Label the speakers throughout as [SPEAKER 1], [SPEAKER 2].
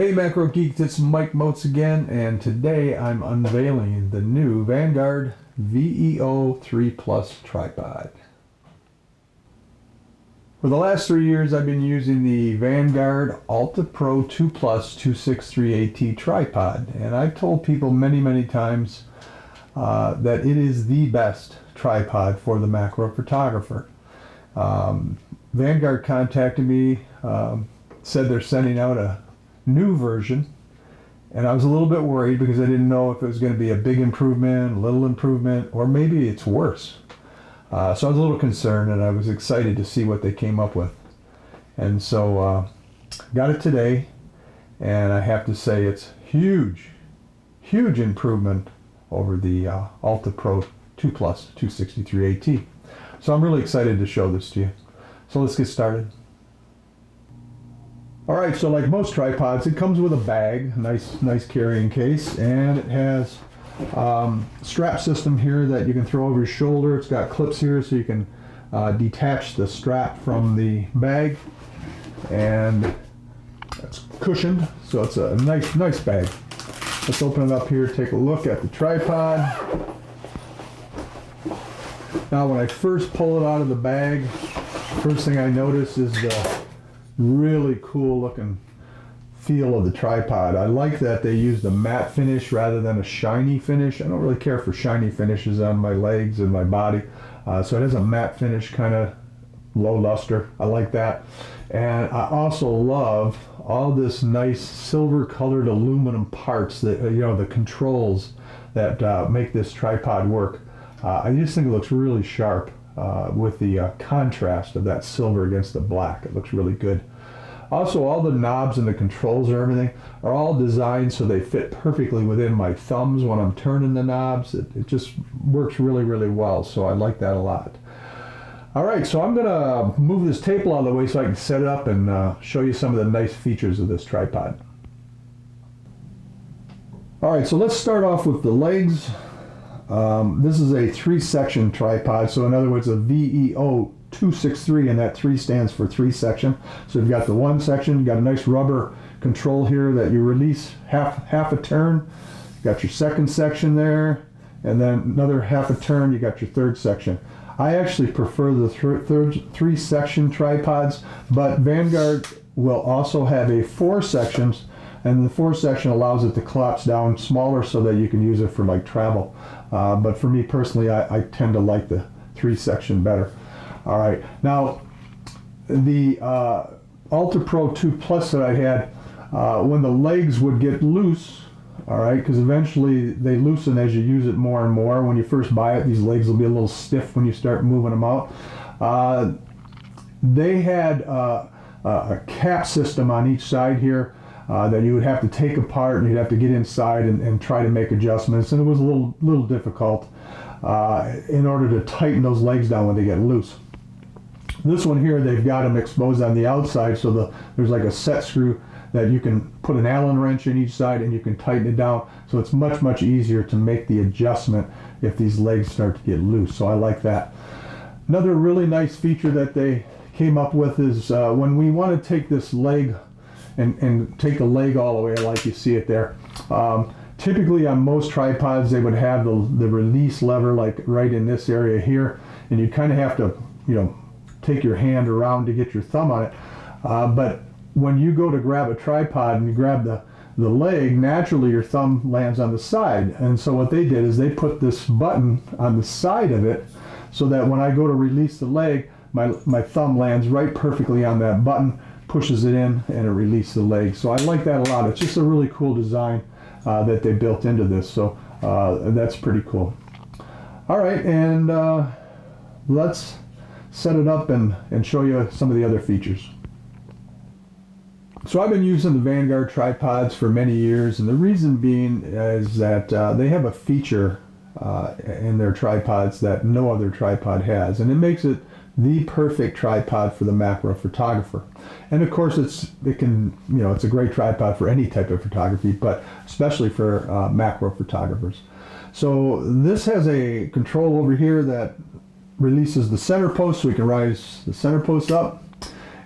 [SPEAKER 1] Hey Macro Geeks, it's Mike Motes again, and today I'm unveiling the new Vanguard VEO 3 Plus tripod. For the last 3 years I've been using the Vanguard Ultra Pro 2 Plus 263AT tripod, and I've told people many times that it is the best tripod for the macro photographer. Vanguard contacted me, said they're sending out a new version, and I was a little bit worried because I didn't know if it was going to be a big improvement, a little improvement, or maybe it's worse. So I was a little concerned, and I was excited to see what they came up with. And so got it today, and I have to say it's huge improvement over the Ultra Pro 2 Plus 263AT. So I'm really excited to show this to you. So let's get started. Alright, so like most tripods, it comes with a bag, nice carrying case, and it has strap system here that you can throw over your shoulder. It's got clips here so you can detach the strap from the bag, and it's cushioned, so it's a nice bag. Let's open it up here, take a look at the tripod. Now when I first pull it out of the bag, first thing I notice is the really cool looking feel of the tripod. I like that they used a matte finish rather than a shiny finish. I don't really care for shiny finishes on my legs and my body, so it has a matte finish, kind of low luster. I like that. And I also love all this nice silver colored aluminum parts that, the controls that make this tripod work. I just think it looks really sharp with the contrast of that silver against the black. It looks really good. Also, all the knobs and the controls and everything are all designed so they fit perfectly within my thumbs when I'm turning the knobs. It just works really well, so I like that a lot. Alright, so I'm going to move this table out of the way so I can set it up and show you some of the nice features of this tripod. Alright, so let's start off with the legs. This is a 3-section tripod, so in other words a VEO 263, and that 3 stands for 3 section. So you've got the 1 section, you've got a nice rubber control here that you release half a turn. You got your 2nd section there, and then another half a turn, you got your 3rd section. I actually prefer the 3 section tripods, but Vanguard will also have a 4 sections, and the 4 section allows it to collapse down smaller so that you can use it for like travel. But for me personally, I tend to like the 3 section better. All right, now the Ultra Pro 2 Plus that I had, when the legs would get loose, all right, because eventually they loosen as you use it more and more. When you first buy it, these legs will be a little stiff when you start moving them out. They had a cap system on each side here that you would have to take apart, and you'd have to get inside and try to make adjustments, and it was a little difficult in order to tighten those legs down when they get loose. This one here, they've got them exposed on the outside, so there's like a set screw that you can put an Allen wrench in each side and you can tighten it down, so it's much easier to make the adjustment if these legs start to get loose, so I like that. Another really nice feature that they came up with is when we want to take this leg and take the leg all the way like you see it there. Typically on most tripods they would have the release lever like right in this area here, and you kind of have to take your hand around to get your thumb on it. But when you go to grab a tripod and you grab the leg, naturally your thumb lands on the side. And so what they did is they put this button on the side of it so that when I go to release the leg, my thumb lands right perfectly on that button, pushes it in, and it releases the leg. So I like that a lot. It's just a really cool design that they built into this. So that's pretty cool. All right, and let's set it up and show you some of the other features. So I've been using the Vanguard tripods for many years, and the reason being is that they have a feature in their tripods that no other tripod has, and it makes it the perfect tripod for the macro photographer. And of course it's a great tripod for any type of photography, but especially for macro photographers. So this has a control over here that releases the center post, so we can rise the center post up,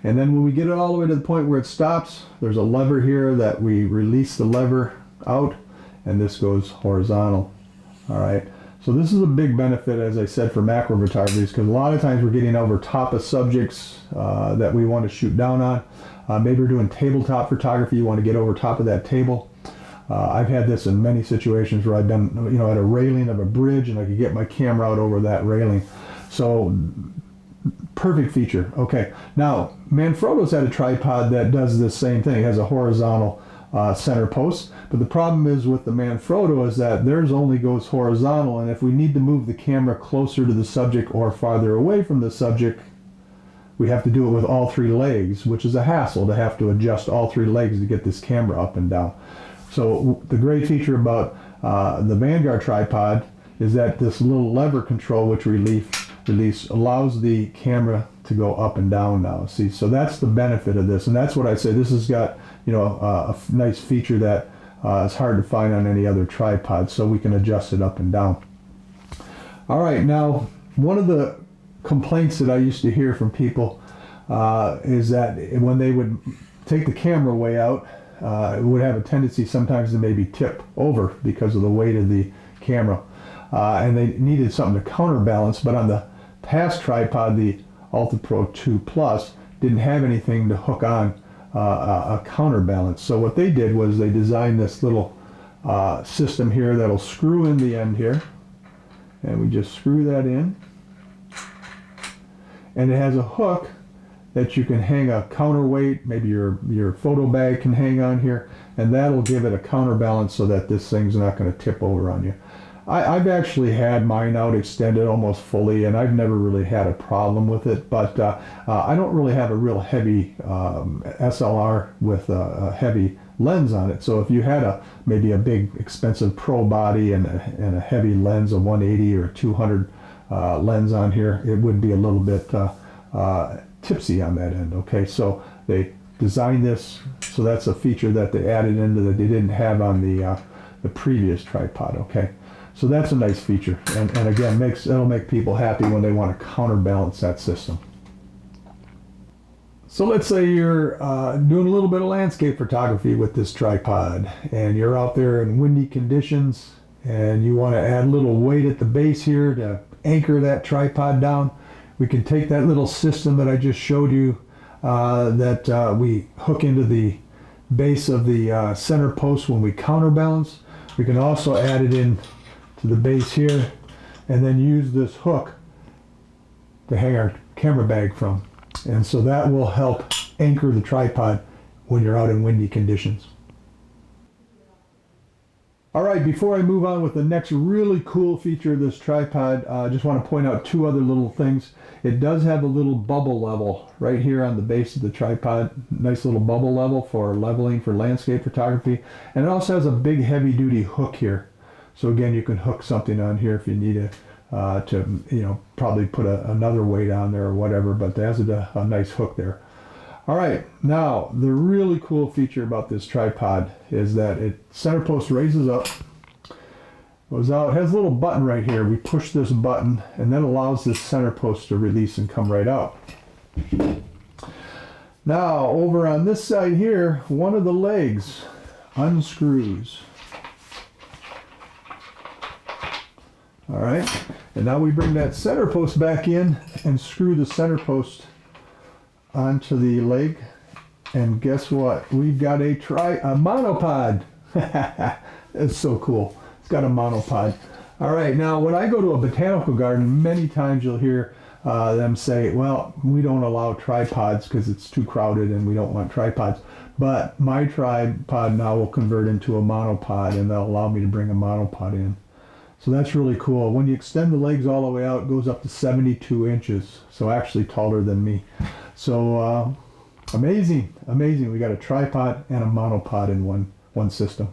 [SPEAKER 1] And then when we get it all the way to the point where it stops, there's a lever here that we release the lever out, and this goes horizontal. All right. So this is a big benefit, as I said, for macro photography, because a lot of times we're getting over top of subjects that we want to shoot down on. Maybe we're doing tabletop photography. You want to get over top of that table. I've had this in many situations where I've been, you know, at a railing of a bridge, and I could get my camera out over that railing. So perfect feature. Okay, now Manfrotto's had a tripod that does this same thing. It has a horizontal center post, but the problem is with the Manfrotto is that theirs only goes horizontal, and if we need to move the camera closer to the subject or farther away from the subject, we have to do it with all three legs, which is a hassle to have to adjust all three legs to get this camera up and down. So the great feature about the Vanguard tripod is that this little lever control, which release allows the camera to go up and down now. See, so that's the benefit of this, and that's what I say. This has got, you know, a nice feature that is hard to find on any other tripod, so we can adjust it up and down. All right, now one of the complaints that I used to hear from people is that when they would take the camera way out, it would have a tendency sometimes to maybe tip over because of the weight of the camera, and they needed something to counterbalance. But on the past tripod, the Ultra Pro 2 Plus didn't have anything to hook on a counterbalance. So what they did was they designed this little system here that'll screw in the end here, and we just screw that in, and it has a hook that you can hang a counterweight, maybe your photo bag can hang on here, and that'll give it a counterbalance so that this thing's not going to tip over on you. I've actually had mine out extended almost fully, and I've never really had a problem with it, but I don't really have a real heavy SLR with a heavy lens on it. So if you had maybe a big expensive pro body and a heavy lens, a 180 or 200 lens on here, it would be a little bit tipsy on that end. Okay, so they designed this, so that's a feature that they added into that they didn't have on the previous tripod. Okay, so that's a nice feature, and again, it'll make people happy when they want to counterbalance that system. So let's say you're doing a little bit of landscape photography with this tripod, and you're out there in windy conditions, and you want to add a little weight at the base here to anchor that tripod down. We can take that little system that I just showed you that we hook into the base of the center post when we counterbalance. We can also add it in to the base here, and then use this hook to hang our camera bag from. And so that will help anchor the tripod when you're out in windy conditions. All right, before I move on with the next really cool feature of this tripod, I just want to point out two other little things. It does have a little bubble level right here on the base of the tripod. Nice little bubble level for leveling for landscape photography. And it also has a big heavy duty hook here. So again, you can hook something on here if you need to probably put another weight on there or whatever, but it has a nice hook there. All right, now the really cool feature about this tripod is that center post raises up, goes out, it has a little button right here. We push this button, and that allows this center post to release and come right out. Now over on this side here, one of the legs unscrews. All right, and now we bring that center post back in and screw the center post onto the leg, and guess what? We've got a monopod. It's so cool. It's got a monopod. All right, now when I go to a botanical garden, many times you'll hear them say, well, we don't allow tripods because it's too crowded and we don't want tripods. But my tripod now will convert into a monopod, and they'll allow me to bring a monopod in. So that's really cool. When you extend the legs all the way out, it goes up to 72 inches. So actually taller than me. So amazing, amazing. We got a tripod and a monopod in one system.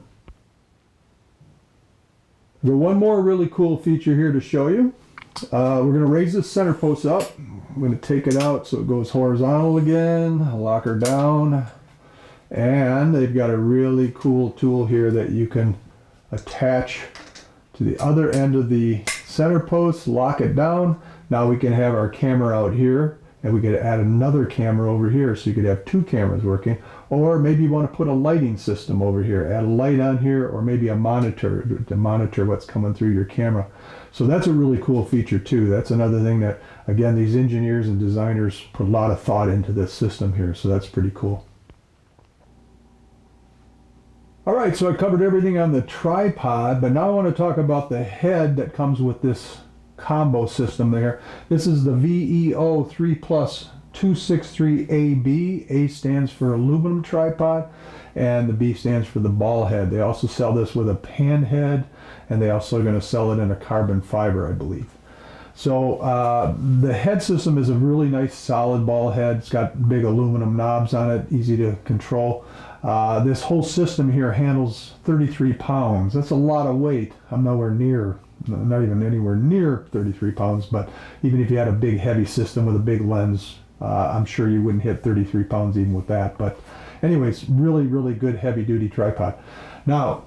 [SPEAKER 1] We've got one more really cool feature here to show you. We're going to raise this center post up. I'm going to take it out so it goes horizontal again, lock her down. And they've got a really cool tool here that you can attach to the other end of the center post, lock it down. Now we can have our camera out here, and we could add another camera over here, so you could have two cameras working. Or maybe you want to put a lighting system over here, add a light on here, or maybe a monitor to monitor what's coming through your camera. So that's a really cool feature too. That's another thing that, again, these engineers and designers put a lot of thought into this system here, so that's pretty cool. All right, so I covered everything on the tripod, but now I want to talk about the head that comes with this combo system there. This is the VEO 3 Plus 263AB. A stands for aluminum tripod, and the B stands for the ball head. They also sell this with a pan head, and they also are going to sell it in a carbon fiber, I believe. So the head system is a really nice solid ball head. It's got big aluminum knobs on it, easy to control. This whole system here handles 33 pounds. That's a lot of weight. I'm not even anywhere near 33 pounds, but even if you had a big heavy system with a big lens, I'm sure you wouldn't hit 33 pounds even with that. But anyways, really, really good heavy duty tripod. Now,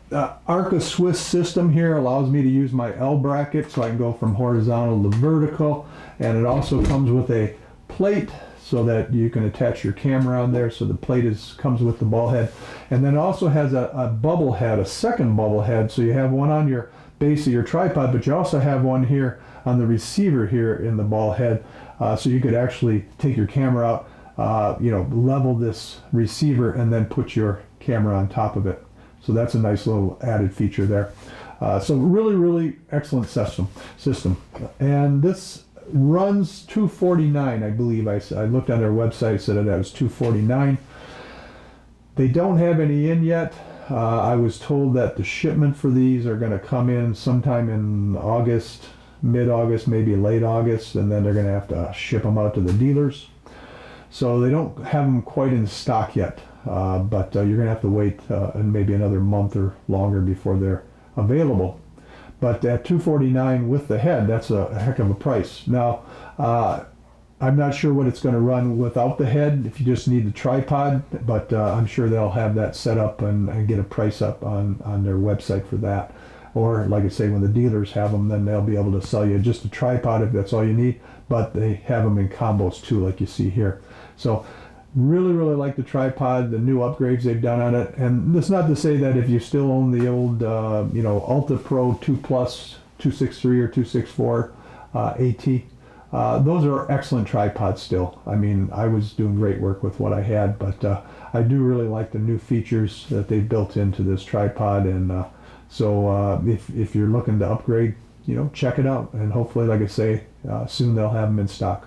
[SPEAKER 1] Arca Swiss system here allows me to use my L bracket, so I can go from horizontal to vertical, and it also comes with a plate so that you can attach your camera on there. So the plate comes with the ball head, and then it also has a bubble head, a second bubble head, so you have one on your base of your tripod, but you also have one here on the receiver here in the ball head, so you could actually take your camera out, level this receiver and then put your camera on top of it. So that's a nice little added feature there. So really, really excellent system. And this runs $249, I believe. I looked on their website, it said that was $249. They don't have any in yet. I was told that the shipment for these are going to come in sometime in August, mid-August, maybe late August, and then they're going to have to ship them out to the dealers. So they don't have them quite in stock yet, but you're going to have to wait maybe another month or longer before they're available. But at $249 with the head, that's a heck of a price. Now, I'm not sure what it's going to run without the head, if you just need the tripod, but I'm sure they'll have that set up and get a price up on their website for that. Or, like I say, when the dealers have them, then they'll be able to sell you just a tripod if that's all you need, but they have them in combos too, like you see here. So really, really like the tripod, the new upgrades they've done on it. And that's not to say that if you still own the old, Ultra Pro 2 Plus 263 or 264 AT, those are excellent tripods still. I mean, I was doing great work with what I had, but I do really like the new features that they built into this tripod. And so if you're looking to upgrade, check it out. And hopefully, like I say, soon they'll have them in stock.